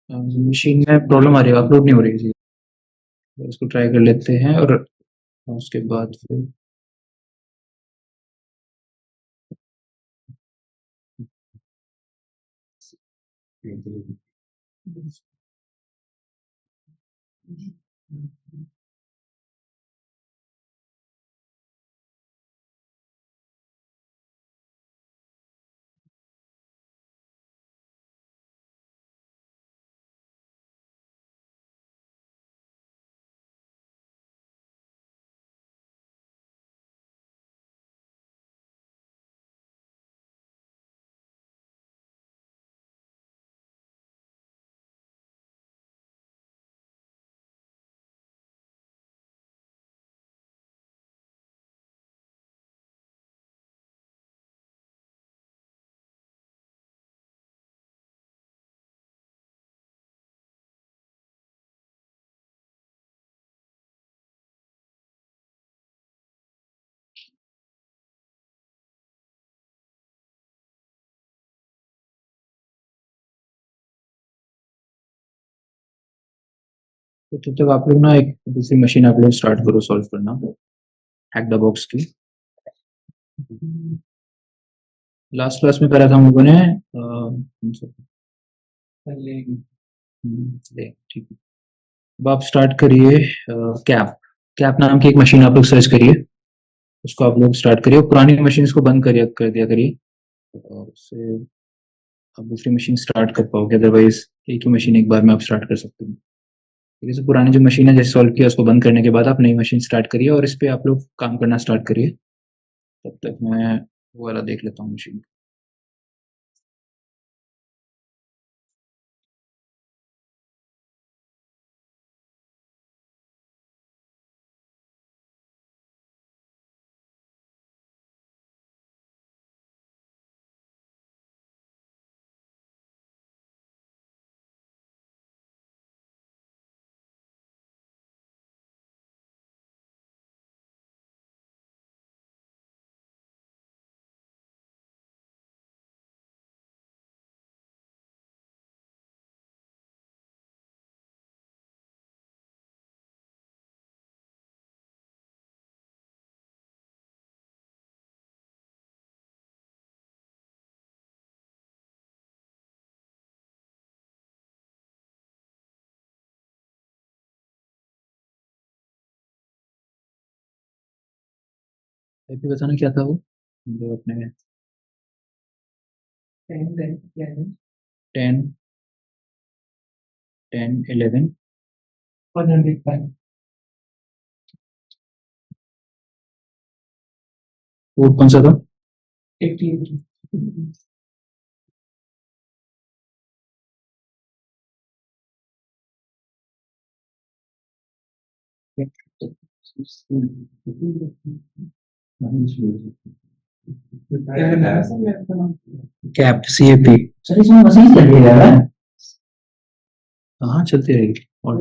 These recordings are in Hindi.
मशीन में प्रॉब्लम आ रही है, अपलोड नहीं हो रही है जी। तो इसको ट्राई कर लेते हैं और उसके बाद फिर तो तब तक आप लोग ना एक दूसरी मशीन आप लोग स्टार्ट करो सॉल्व करना, हैक द बॉक्स की। लास्ट क्लास में करा था हम लोगों ने ठीक है। अब आप स्टार्ट करिए कैप। कैप नाम की एक मशीन आप लोग सर्च करिए, उसको आप लोग स्टार्ट करिए, पुरानी मशीन को बंद करिए, कर दिया करिए, और उससे आप दूसरी मशीन स्टार्ट कर पाओगे, अदरवाइज एक ही मशीन एक बार में आप स्टार्ट कर सकते हो। ठीक है, तो पुरानी जो मशीन है जैसे सॉल्व किया उसको बंद करने के बाद आप नई मशीन स्टार्ट करिए और इस पे आप लोग काम करना स्टार्ट करिए। तब तक मैं वो वाला देख लेता हूँ मशीन। आईपी बताना क्या था वो, जो अपने 10 10 11 कोड कौन सा था? Cap C A P. Sir इसमें मशीन चलिएगा। हाँ चलती रहेगी और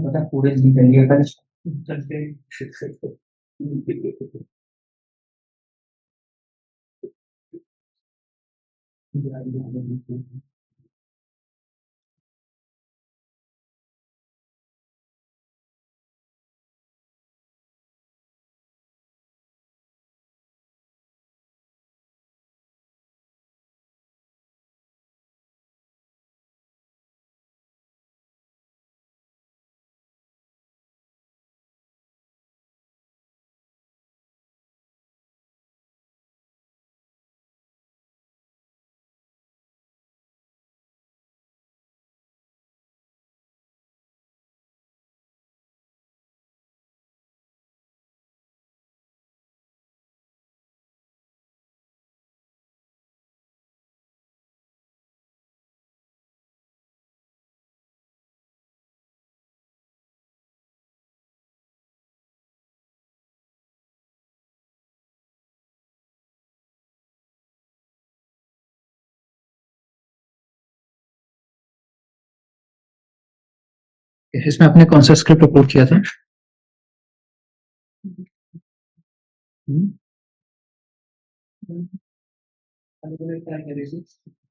पता पूरे निकलिए कर इसमें आपने कौन सा स्क्रिप्ट अपलोड किया था?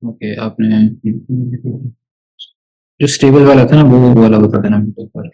ओके, आपने जो स्टेबल वाला था ना वो वाला बता देना मेरे को एक बार।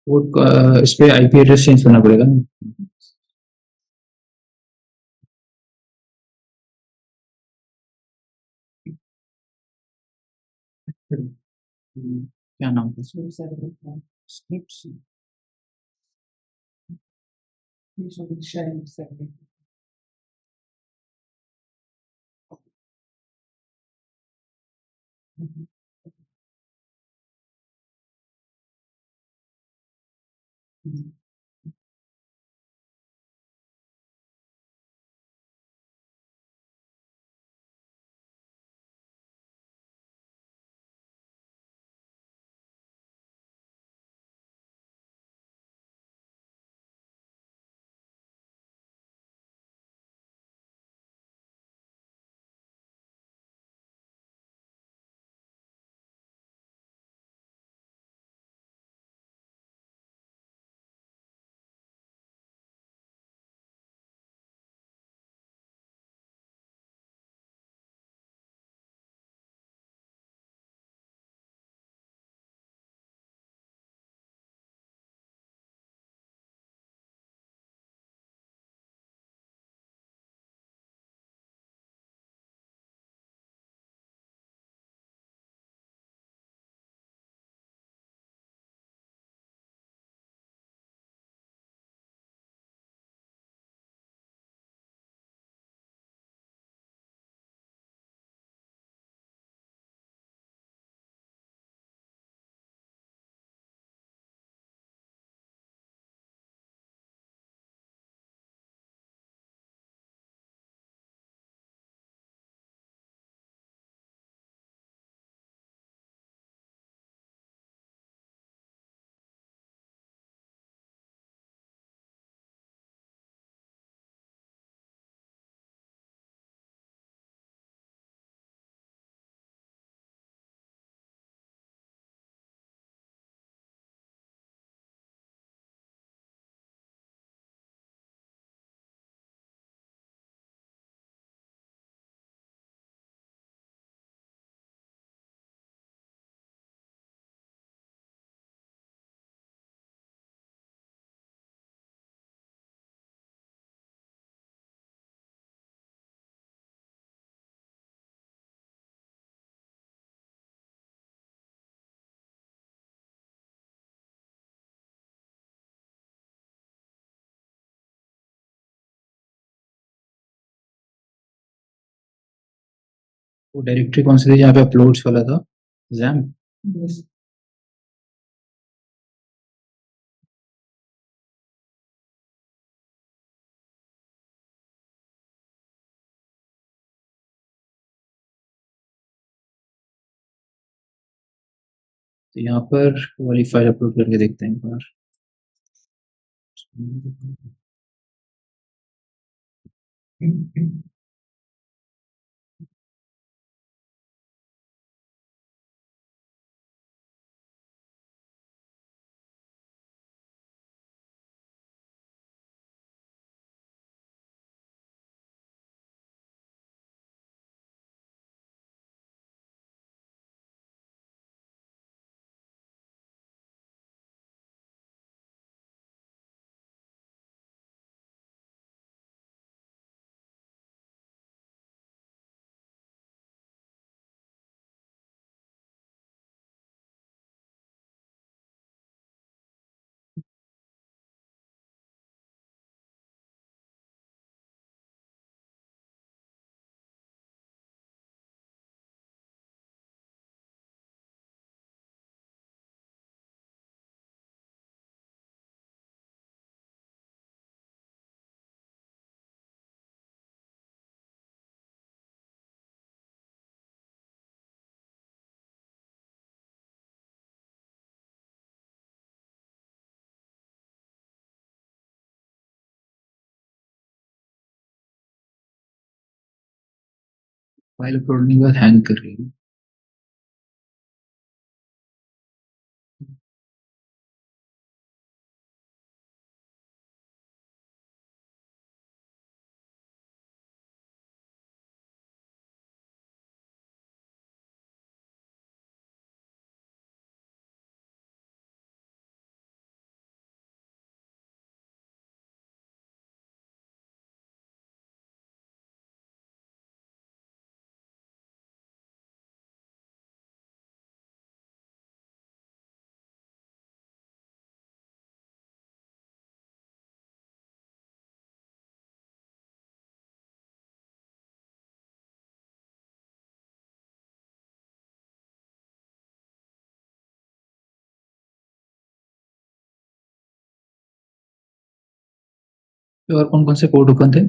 कोड का इस पे आईपी एड्रेस चेंज करना पड़ेगा ना? क्या नाम था? स्क्रिप्ट। वो डायरेक्टरी कौन सी थी जहाँ पे अपलोड्स वाला था? जैम। तो यहाँ पर वाली फाइल अपलोड करके देखते हैं एक बार। फाइल अपलोड होने के बाद हैंग कर रही है। तो और कौन कौन से पोर्ट ओपन थे?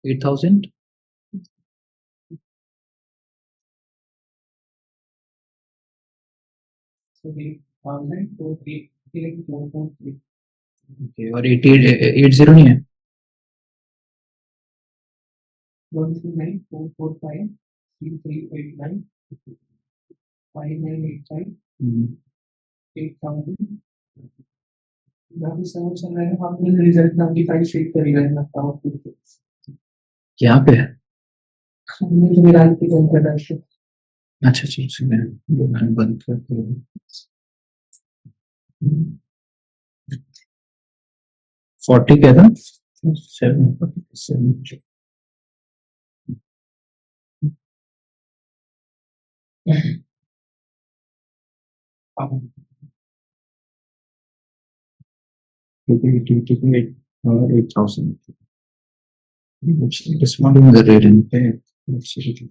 8000। ओके, और 80 नहीं है? हम्म, यहाँ पे है। अच्छा अच्छा अच्छा, मैंने बंद कर दिया। 40 क्या था? 7 8000 responding the rate and pay. Let's see.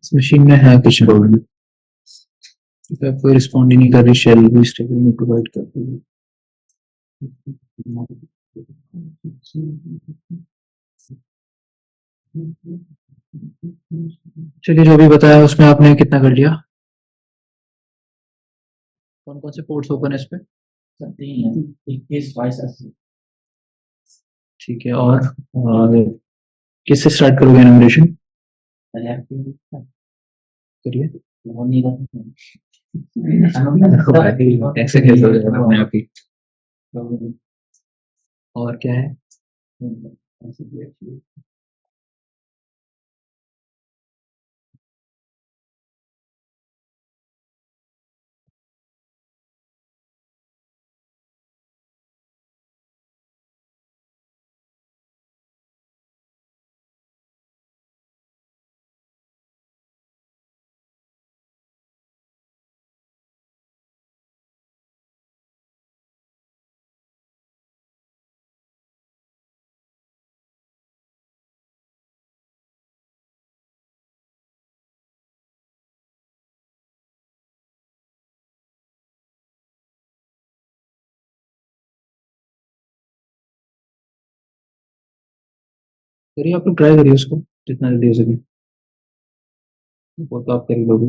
इस मशीन में है कुछ प्रॉब्लम? कोई रिस्पॉन्ड ही नहीं कर रही, शेल भी स्टेबल नहीं प्रोवाइड कर रही। चलिए, जो भी बताया उसमें आपने कितना कर लिया? कौन कौन से पोर्ट्स ओपन है इस पे? ठीक है, और किससे स्टार्ट करोगे एनिमेशन? करिए। ऐसे कैसे हो जाएगा अपने आप ही? और क्या है? करिए, आप लोग ट्राई करिए उसको जितना जल्दी हो सके। वो तो आप कर ही लोगे।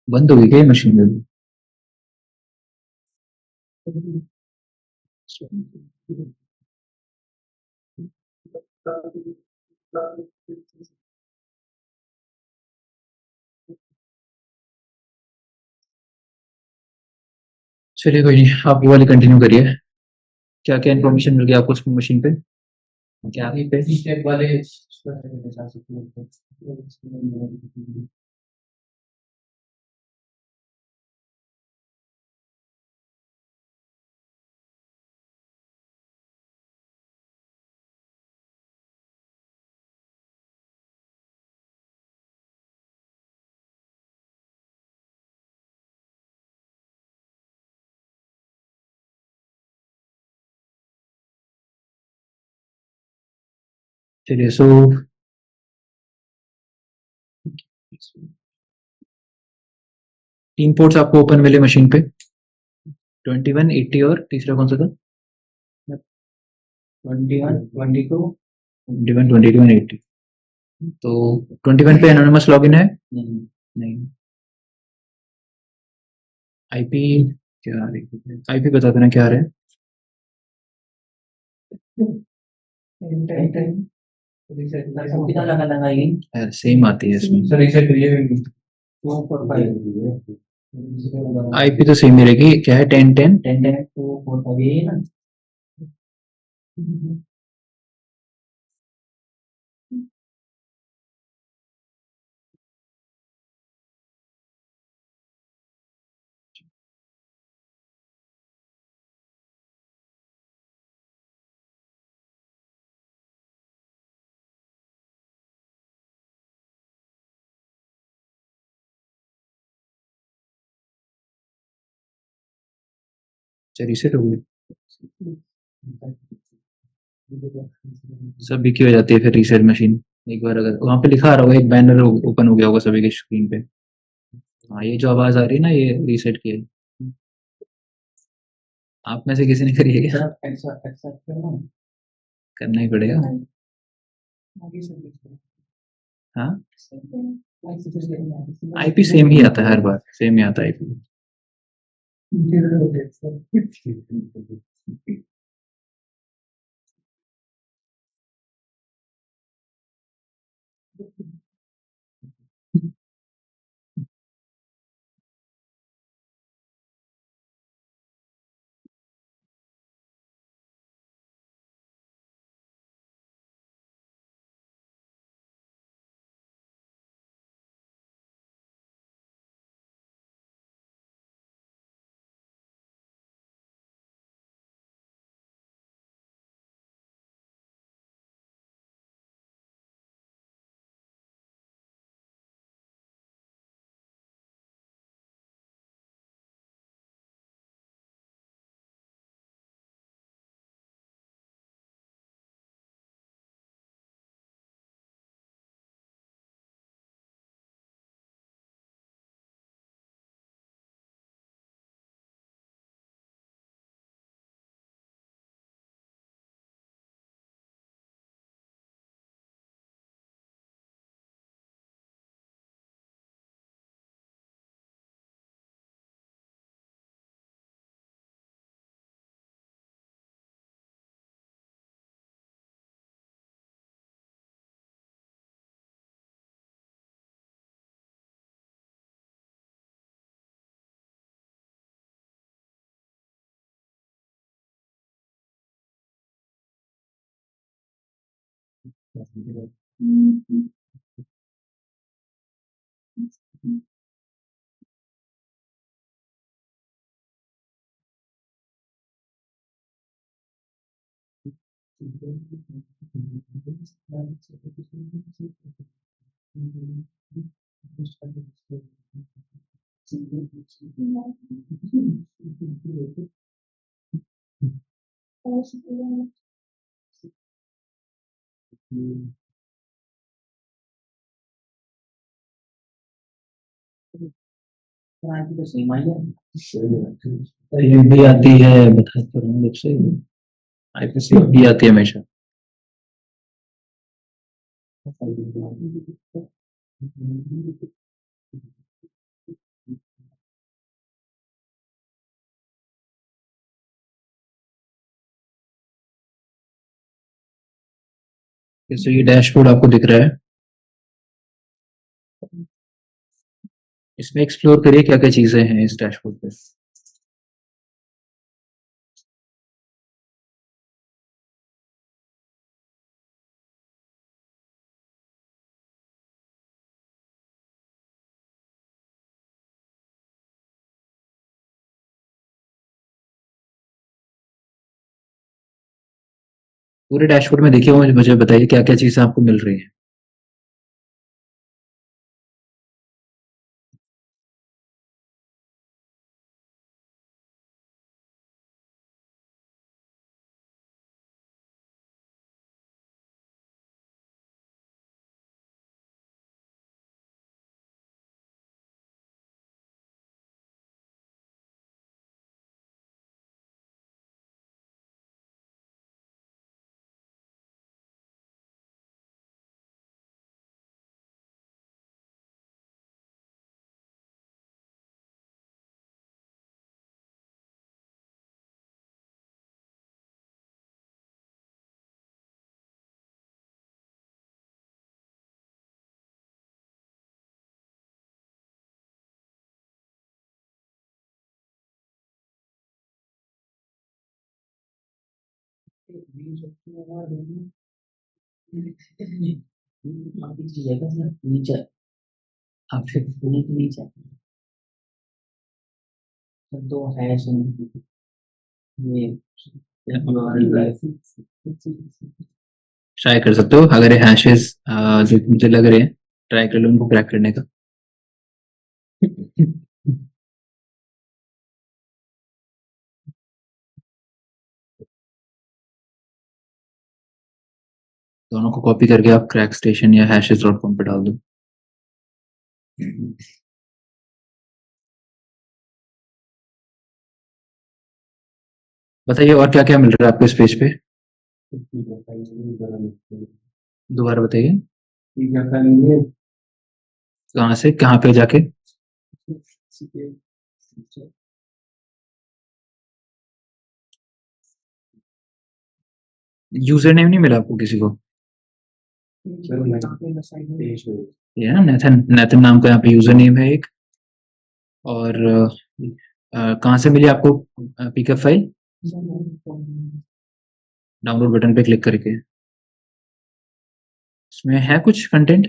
बंद हो गई क्या ये मशीन में? चलिए कोई नहीं, आप वो वाली कंटिन्यू करिए। क्या क्या इन्फॉर्मेशन मिल गई आपको उस मशीन पे? क्या पे स्टेप वाले चलिए सो 3 पोर्ट्स आपको ओपन मिले मशीन पे, 21, 80 और तीसरा कौन सा था? 21, 22 21, 22 एंड 80। तो 21 पे एनोनिमस लॉगिन है? नहीं। नहीं। आईपी क्या आ रही है? आईपी बता देना क्या आ रहा है? 10 कितना लगाएगी? सेम आती है इसमें। सर रीसेट करिए 245 आईपी तो सेम ही रहेगी, क्या है 10 10? 10 10 245 यही है ना? अच्छा रीसेट हो गई, सभी की हो जाती है फिर रीसेट मशीन। एक बार अगर वहां पे लिखा आ रहा होगा, एक बैनर ओपन हो गया होगा सभी के स्क्रीन पे। हाँ ये जो आवाज आ रही है ना, ये रीसेट की है। आप में से किसी ने करी है क्या? सर एक्सेप्ट करना करना ही पड़ेगा। हाँ आईपी सेम ही आता है हर बार, सेम ही आता है आईपी। तो सेम आई है। ये भी आती है, बता तो रहा हूँ जब से आईपी से भी आती है हमेशा। जैसे ये डैशबोर्ड आपको दिख रहा है, इसमें एक्सप्लोर करिए क्या क्या चीजें हैं इस डैशबोर्ड पे। पूरे डैशबोर्ड में देखिए, मुझे बताइए क्या क्या चीजें आपको मिल रही हैं। बाकी चीज है क्या नीचे आप फिर नीचे दो है ये ट्राई कर सकते हो अगर ये हैशेस जो मुझे लग रहे हैं, ट्राई कर लो उनको क्रैक करने का। दोनों को कॉपी करके आप क्रैक स्टेशन या hashes.com पे डाल दो। बताइए और क्या क्या मिल रहा है आपको इस पेज पे, दोबारा बताइए। कहाँ से कहाँ पे जाके? यूजर नेम नहीं मिला आपको किसी को? ये है ना नेथन, नेथन नाम का यहाँ पे यूजर नेम है एक। और कहाँ से मिली आपको पिकअप फाइल? डाउनलोड बटन पे क्लिक करके। इसमें है कुछ कंटेंट?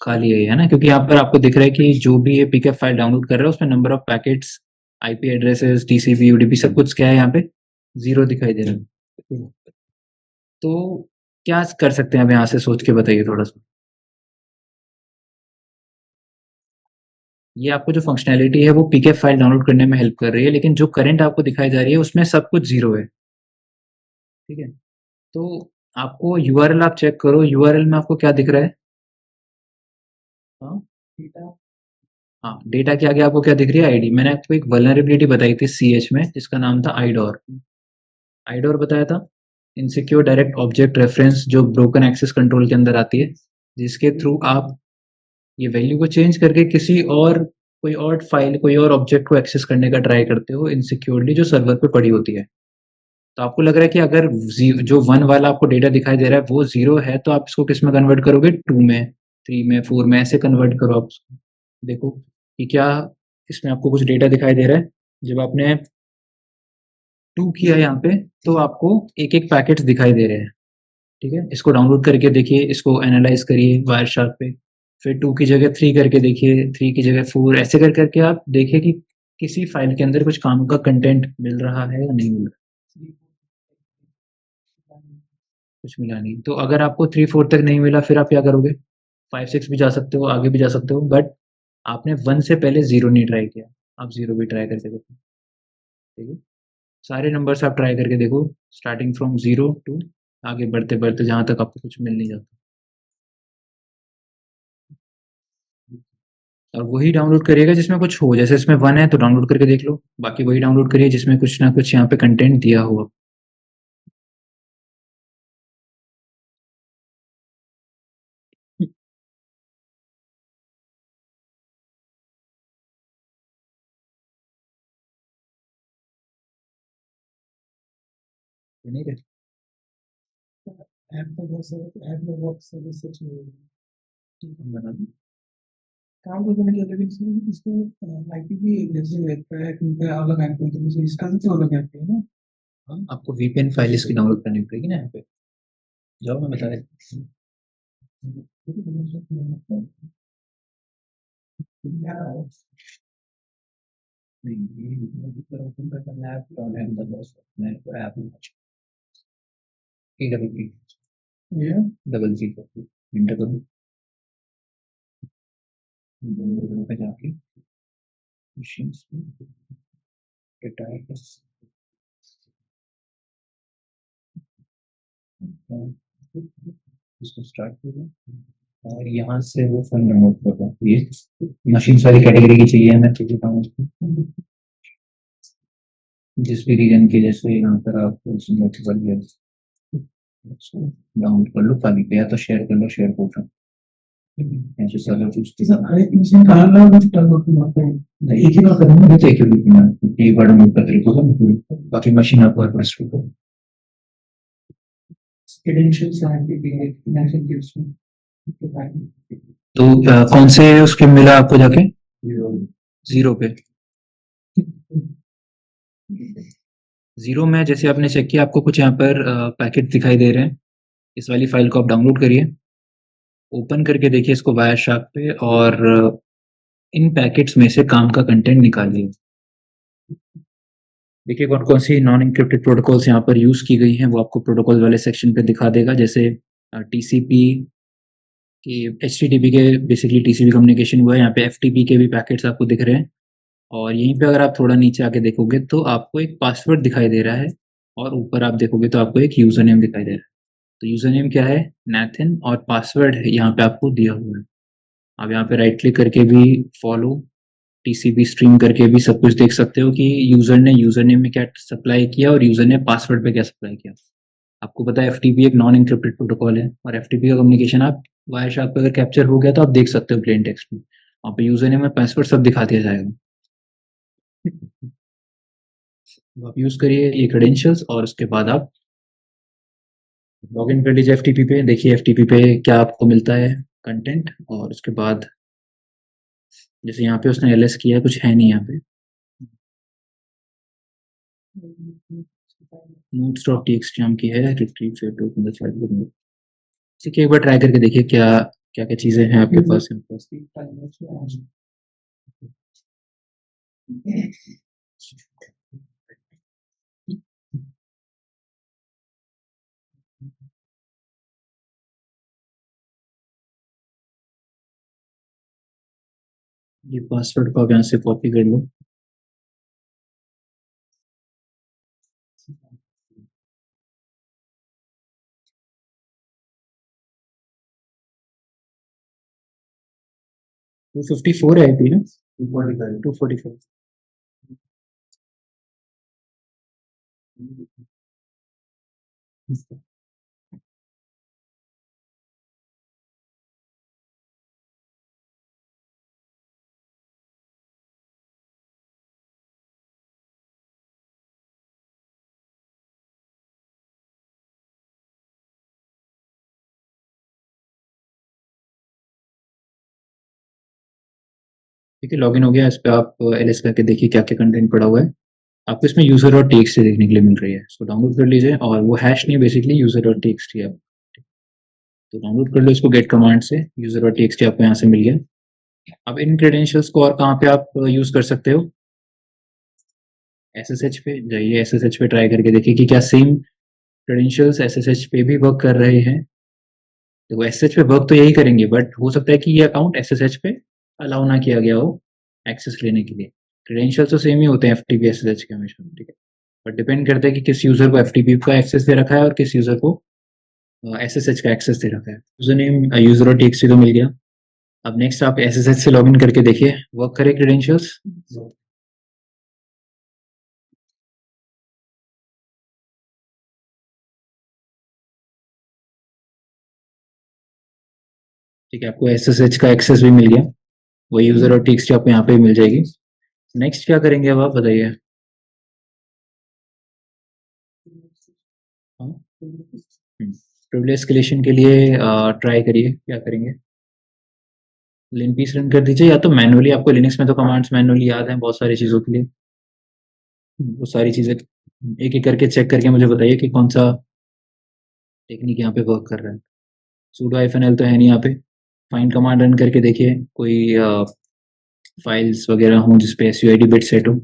खाली है ना, क्योंकि यहाँ पर आपको दिख रहा है कि जो भी ये पिकअप फाइल डाउनलोड कर रहा है उसमें number of packets, IP addresses, TCP, UDP सब कुछ क्या है यहाँ पे जीरो दिखाई दे रहा है। तो क्या कर सकते हैं अब यहाँ से, सोच के बताइए थोड़ा सा। ये आपको जो फंक्शनैलिटी है वो पीकेएफ फाइल डाउनलोड करने में हेल्प कर रही है, लेकिन जो करंट आपको दिखाई जा रही है उसमें सब कुछ जीरो है। ठीक है, तो आपको यूआरएल आप चेक करो, यूआरएल में आपको क्या दिख रहा है? हाँ, हाँ, डेटा के आगे आपको क्या दिख रही है? आईडी। मैंने आपको एक वल्नरेबिलिटी बताई थी सीएच में जिसका नाम था आईडोर। आईडोर बताया था, इनसिक्योर डायरेक्ट ऑब्जेक्ट रेफरेंस, जो ब्रोकन एक्सेस कंट्रोल के अंदर आती है, जिसके थ्रू आप ये वैल्यू को चेंज करके किसी और कोई और फाइल, कोई और ऑब्जेक्ट को एक्सेस करने का ट्राई करते हो इनसिक्योरली, जो सर्वर पे पड़ी होती है। तो आपको लग रहा है कि अगर जो वन वाला आपको डेटा दिखाई दे रहा है वो जीरो है, तो आप इसको किस में कन्वर्ट करोगे? टू में, थ्री में, फोर में, ऐसे कन्वर्ट करो आप उसको। देखो कि क्या इसमें आपको कुछ डेटा दिखाई दे रहा है। जब आपने टू किया यहाँ पे तो आपको एक एक पैकेट दिखाई दे रहे हैं। ठीक है, इसको डाउनलोड करके देखिए, इसको एनालाइज करिए वायर शार्क पे। फिर टू की जगह थ्री करके देखिए, थ्री की जगह फोर, ऐसे कर करके आप देखिए कि किसी फाइल के अंदर कुछ काम का कंटेंट मिल रहा है या नहीं मिल रहा। कुछ मिला नहीं, तो अगर आपको थ्री फोर तक नहीं मिला फिर आप क्या करोगे? फाइव सिक्स भी जा सकते हो, आगे भी जा सकते हो, बट आपने वन से पहले जीरो नहीं ट्राई किया। आप जीरो भी ट्राई करके देखो। ठीक है, सारे नंबर्स आप ट्राई करके देखो, स्टार्टिंग फ्रॉम जीरो टू आगे बढ़ते बढ़ते जहां तक आपको कुछ मिल नहीं जाता। और वही डाउनलोड करिएगा जिसमें कुछ हो, जैसे इसमें वन है तो डाउनलोड करके देख लो, बाकी वही डाउनलोड करिए जिसमें कुछ ना कुछ यहाँ पे कंटेंट दिया हुआ। नहीं रहे? ऐप तो बहुत सारे ऐप में बहुत सारे सच में बना दो। काम तो करने के लिए इसमें इसको आईपी भी जैसे रहता है क्योंकि अलग ऐप होता है, इसका भी तो अलग ऐप है ना। हाँ, आपको वीपीएन फाइल इसकी डाउनलोड करनी पड़ेगी ना यहाँ पे। जाओ, मैं बता रहा हूँ। नहीं, ये ओपन करना है ऐप ई डबल पी, ये डबल जी को इंटर करो, दोनों पे जाके मशीन्स पे रिटायर इसको स्टार्ट करो। और यहाँ से वो फोन नंबर होगा, ये मशीन वाली कैटेगरी की चाहिए मैं तुझे बताऊँ जिस भी रीजन के, जैसे यहाँ पर आपको डाउनलोड कर लो खाली पे, या तो शेयर कर लो, शेयर कोड ऐसे सारा कुछ मशीन एक ही बार करेंगे तो एक बार डाउनलोड कर देगा, बाकी मशीन आपको पास क्रेडेंशियल्स तो कौन से उसके मिला आपको जाके? जीरो पे। ज़ीरो में जैसे आपने चेक किया आपको कुछ यहाँ पर पैकेट दिखाई दे रहे हैं। इस वाली फ़ाइल को आप डाउनलोड करिए। ओपन करके देखिए इसको वायरशार्क पे और इन पैकेट्स में से काम का कंटेंट निकालिए। देखिए कौन-कौन सी नॉन एन्क्रिप्टेड प्रोटोकॉल्स यहाँ पर यूज़ की गई हैं, वो आपको प्रोटोकॉल वाले सेक्शन पे दिखा देगा। जैसे टीसीपी कि एचटीटीपी के बेसिकली टीसीपी कम्युनिकेशन हुआ है, यहाँ पे एफटीपी के भी पैकेट्स आपको दिख रहे हैं और यहीं पे अगर आप थोड़ा नीचे आके देखोगे तो आपको एक पासवर्ड दिखाई दे रहा है और ऊपर आप देखोगे तो आपको एक यूज़र नेम दिखाई दे रहा है। तो यूज़र नेम क्या है? नैथन और पासवर्ड यहाँ पे आपको दिया हुआ है। आप यहाँ पे राइट क्लिक करके भी फॉलो टीसीपी स्ट्रीम करके भी सब कुछ देख सकते हो कि यूज़र ने यूज़र नेम में क्या सप्लाई किया और यूज़र ने पासवर्ड पे क्या सप्लाई किया। आपको पता है एफटीपी एक नॉन एन्क्रिप्टेड प्रोटोकॉल है और एफटीपी का कम्युनिकेशन आप वायरशार्क पे अगर कैप्चर हो गया तो आप देख सकते हो प्लेन टेक्स्ट में। वहाँ पे यूज़र नेम और पासवर्ड सब दिखा दिया जाएगा। तो आप यूज़ करिए ये क्रेडेंशियल्स और उसके बाद आप लॉगिन कर लीजिए एफटीपी पे। देखिए एफटीपी पे क्या आपको मिलता है कंटेंट और उसके बाद जैसे यहाँ पे उसने एलएस किया है, कुछ है नहीं यहाँ पे। नोट्स डॉट टीएक्सटी नाम की है retrieve photo in the file. ठीक है एक बार ट्राई करके देखिए क्या क्या क्या चीज़ें हैं आपके पास यहाँ पास। ये पासवर्ड को आप यहाँ से कॉपी कर लो। टू फिफ्टी फोर है आईपी ना? 245 245। ठीक है लॉगिन हो गया। इस पे आप एलएस करके देखिए क्या क्या कंटेंट पड़ा हुआ है। आपको इसमें यूजर और टेक्स्ट से देखने के लिए मिल रही है, इसको डाउनलोड कर लीजिए और वो हैश नहीं बेसिकली यूजर और टेक्स्ट ही है। तो डाउनलोड कर लो इसको गेट कमांड से। यूजर और टेक्स्ट आपको यहाँ से मिल गया। अब इन क्रेडेंशियल्स को और कहाँ पे आप यूज कर सकते हो? एसएसएच पे जाइए। एसएसएच पे ट्राई करके देखिए कि क्या सेम क्रेडेंशियल्स एसएसएच पे भी वर्क कर रहे हैं। तो एसएसएच पे वर्क तो यही करेंगे बट हो सकता है कि ये अकाउंट एसएसएच पे अलाउ ना किया गया हो एक्सेस लेने के लिए। क्रेडेंशियल्स तो सेम ही होते हैं एफटीपी एसएसएच के हमेशा, ठीक है। बट डिपेंड करता है कि किस यूजर को एफटीपी का एक्सेस दे रखा है और किस यूजर को एसएसएच का एक्सेस दे रखा है। यूजर नेम यूजर और टेक्स्ट तो मिल गया। अब नेक्स्ट आप एसएसएच से लॉगिन करके देखिए वर्क करे क्रेडेंशियल्स। ठीक है आपको एसएसएच का एक्सेस भी मिल गया। वही यूजर और टेक्स्ट आपको यहाँ पे मिल जाएगी। नेक्स्ट क्या करेंगे अब आप बताइए। हाँ प्रिविलेज एस्केलेशन के लिए ट्राई करिए क्या करेंगे। लिनपीस रन कर दीजिए या तो मैनुअली। आपको लिनक्स में तो कमांड्स मैनुअली याद हैं बहुत सारी चीज़ों के लिए। वो सारी चीज़ें एक एक करके चेक करके मुझे बताइए कि कौन सा टेक्निक यहाँ पे वर्क कर रहा है। sudo -l तो है नहीं यहाँ पे। फाइंड कमांड रन करके देखिए कोई फाइल्स वगैरह हों जिसपे suid बिट सेट हो।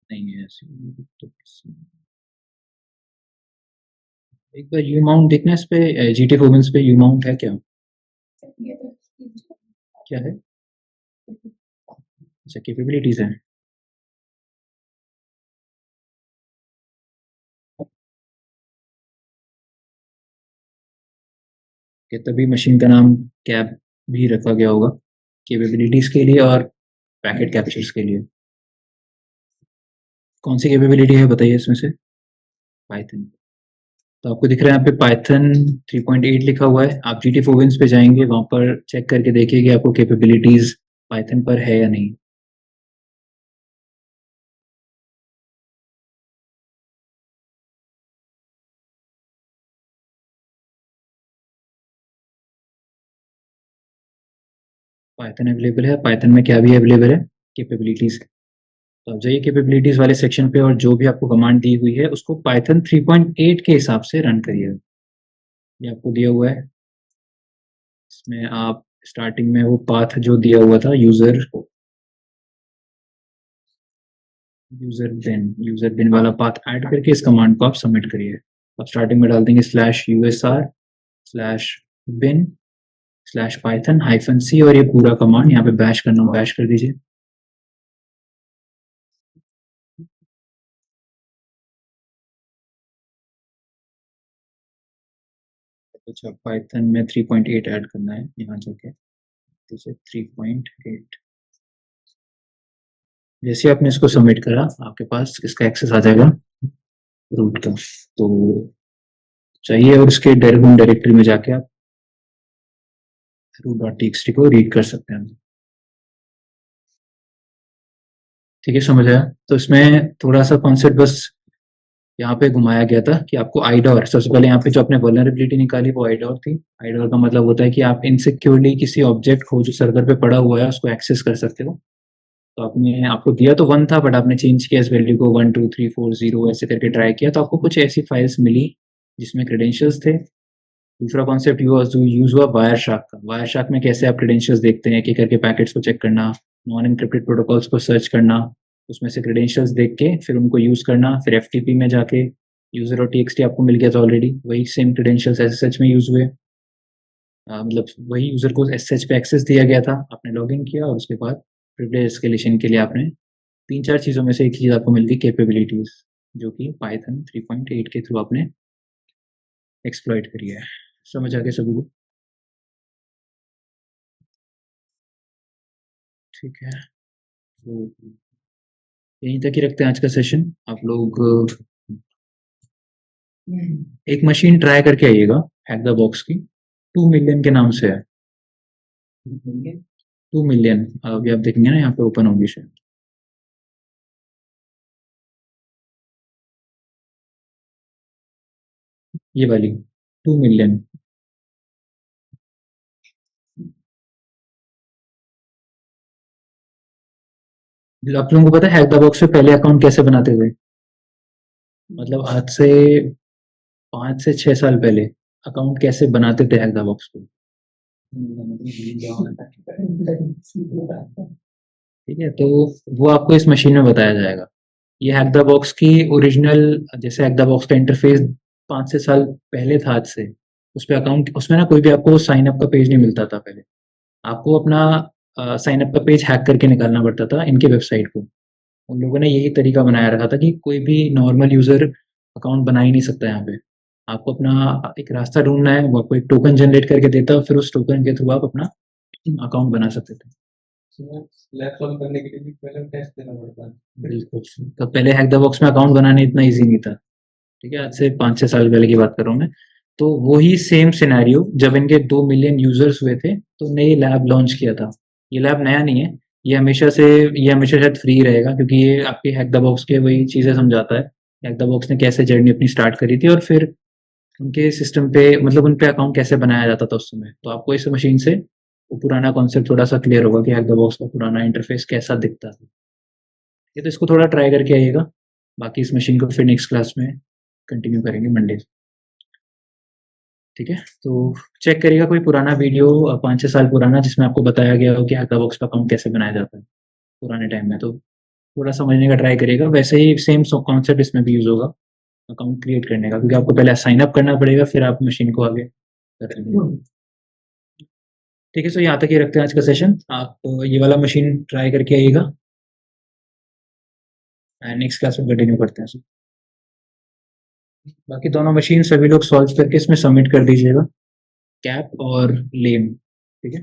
नहीं है ऐसे तो एक बार यू माउंट देखना इस पे जीटी फोमेंस पे यू माउंट है क्या? क्या है? अच्छा कैपेबिलिटीज है। कि तभी मशीन का नाम कैप भी रखा गया होगा कैपेबिलिटीज के लिए और पैकेट कैप्चर्स के लिए। कौन सी कैपेबिलिटी है बताइए इसमें से? पाइथन। तो आपको दिख रहा है यहाँ पे पाइथन 3.8 लिखा हुआ है। आप GT फोवेंस पे जाएंगे, वहां पर चेक करके देखिए कि आपको कैपेबिलिटीज पाइथन पर है या नहीं। पाइथन अवेलेबल है। पाइथन में क्या भी अवेलेबल है? कैपेबिलिटीज। तो आप जाइए कैपेबिलिटीज वाले सेक्शन पे और जो भी आपको कमांड दी हुई है उसको पाइथन 3.8 के हिसाब से रन करिए। ये आपको दिया हुआ है। इसमें आप स्टार्टिंग में वो पाथ जो दिया हुआ था, यूजर बिन वाला पाथ ऐड करके इस कमांड को आप सबमिट करिए। आप स्टार्टिंग में डाल देंगे /usr/bin/python-c और ये पूरा कमांड यहाँ पे बैश करना, बैश कर दीजिए। अच्छा, पाइथन में 3.8 ऐड करना है यहाँ जाके, जैसे 3.8। जैसे आपने इसको सबमिट करा, आपके पास इसका एक्सेस आ जाएगा रूट का। तो चाहिए और इसके होम डायरेक्टरी में जाके आप root.txt को रीड कर सकते हैं। ठीक है, समझ आया? तो इसमें थोड़ा सा कॉन्सेप्ट बस यहाँ पे घुमाया गया था कि आपको आईडोर, सबसे पहले यहाँ पे जो आपने वल्नरेबिलिटी निकाली वो आईडोर थी। आईडोर का मतलब होता है कि आप इनसिक्योरली किसी ऑब्जेक्ट को जो सर्वर पे पड़ा हुआ है उसको एक्सेस कर सकते हो। तो आपने, आपको दिया तो 1 था बट आपने चेंज किया इस वैल्यू को 1 2 3 4 0 ऐसे करके ट्राई किया, तो आपको कुछ ऐसी फाइल्स मिली जिसमें क्रेडेंशियल्स थे। दूसरा कॉन्सेप्ट यूज हुआ वायर शार्क का। वायर शार्क में कैसे आप क्रेडेंशियल्स देखते हैं, कि करके पैकेट्स को चेक करना, नॉन एनक्रिप्टेड प्रोटोकॉल्स को सर्च करना, उसमें से क्रेडेंशियल्स देख के फिर उनको यूज करना, फिर FTP में जाके यूजर और TXT आपको मिल गया था ऑलरेडी, वही सेम क्रेडेंशियल्स SSH में यूज हुए। मतलब वही यूजर को SSH पे एक्सेस दिया गया था, आपने लॉग इन किया और उसके बाद प्रिविलेज एस्केलेशन के लिए आपने 3-4 चीज़ों में से एक चीज़ आपको मिल गई, कैपेबिलिटीज, जो कि पाइथन 3.8 के थ्रू आपने एक्सप्लॉइट करी है। समझ आ गया सभी को? ठीक है, तो यहीं तक ही रखते हैं आज का सेशन। आप लोग एक मशीन ट्राई करके आइएगा, हैक द बॉक्स की, 2 मिलियन के नाम से है। 2 मिलियन, अभी आप देखेंगे ना यहाँ पे ओपन होगी शायद, ये वाली 2 मिलियन। आप लोगों को पता है हैक द बॉक्स पे पहले अकाउंट कैसे बनाते थे? मतलब आज से 5 से 6 साल पहले अकाउंट कैसे बनाते थे हैक द बॉक्स पे? ठीक है, तो वो आपको इस मशीन में बताया जाएगा। ये हैक द बॉक्स की ओरिजिनल, जैसे हैक द बॉक्स का इंटरफेस 5 से 6 साल पहले था आज से, उस पे अकाउंट, उसमें ना कोई भी आपको साइन अप का पेज नहीं मिलता था पहले। आपको अपना साइन अप का पेज हैक करके निकालना पड़ता था इनके वेबसाइट को। उन लोगों ने यही तरीका बनाया रखा था कि कोई भी नॉर्मल यूजर अकाउंट बना ही नहीं सकता यहाँ पे। आपको अपना एक रास्ता ढूंढना है, वो आपको एक टोकन जनरेट करके देता है, फिर उस टोकन के थ्रू आप अपना अकाउंट बना सकते थे। स्लैब सॉल्व करने के लिए भी पहले टेस्ट देना पड़ता है। बिल्कुल। तो पहले हैक द बॉक्स में अकाउंट बनाना इतना ईजी नहीं था। ठीक है, आज से 5-6 साल पहले की बात कर रहा हूँ मैं। तो वही सेम सिनेरियो जब इनके 2 मिलियन यूजर्स हुए थे, तो नए लैब लॉन्च किया था। ये लैब नया नहीं है, ये हमेशा से, ये हमेशा शायद फ्री रहेगा, क्योंकि ये आपके हैक द बॉक्स के वही चीज़ें समझाता है। हैक द बॉक्स ने कैसे जर्नी अपनी स्टार्ट करी थी और फिर उनके सिस्टम पे, मतलब उन पे अकाउंट कैसे बनाया जाता था उस समय। तो आपको इस मशीन से वो पुराना कॉन्सेप्ट थोड़ा सा क्लियर होगा कि हैक द बॉक्स का पुराना इंटरफेस कैसा दिखता था। ये तो इसको थोड़ा ट्राई करके आइएगा। बाकी इस मशीन को फिर नेक्स्ट क्लास में कंटिन्यू करेंगे मंडे से। ठीक है, तो चेक करिएगा कोई पुराना वीडियो 5-6 साल पुराना, जिसमें आपको बताया गया हो कि हैकर बॉक्स का अकाउंट कैसे बनाया जाता है पुराने टाइम में, तो थोड़ा समझने का ट्राई करिएगा। वैसे ही सेम कॉन्सेप्ट इसमें भी यूज होगा अकाउंट क्रिएट करने का, क्योंकि आपको पहले साइन अप करना पड़ेगा, फिर आप मशीन को आगे कर लेंगे। ठीक है, सो यहाँ तक ही रखते हैं आज का सेशन। आप ये वाला मशीन ट्राई करके आइएगा, नेक्स्ट क्लास में कंटिन्यू करते हैं। बाकी दोनों मशीन सभी लोग सॉल्व करके इसमें सबमिट कर दीजिएगा, कैप और लेम। ठीक है।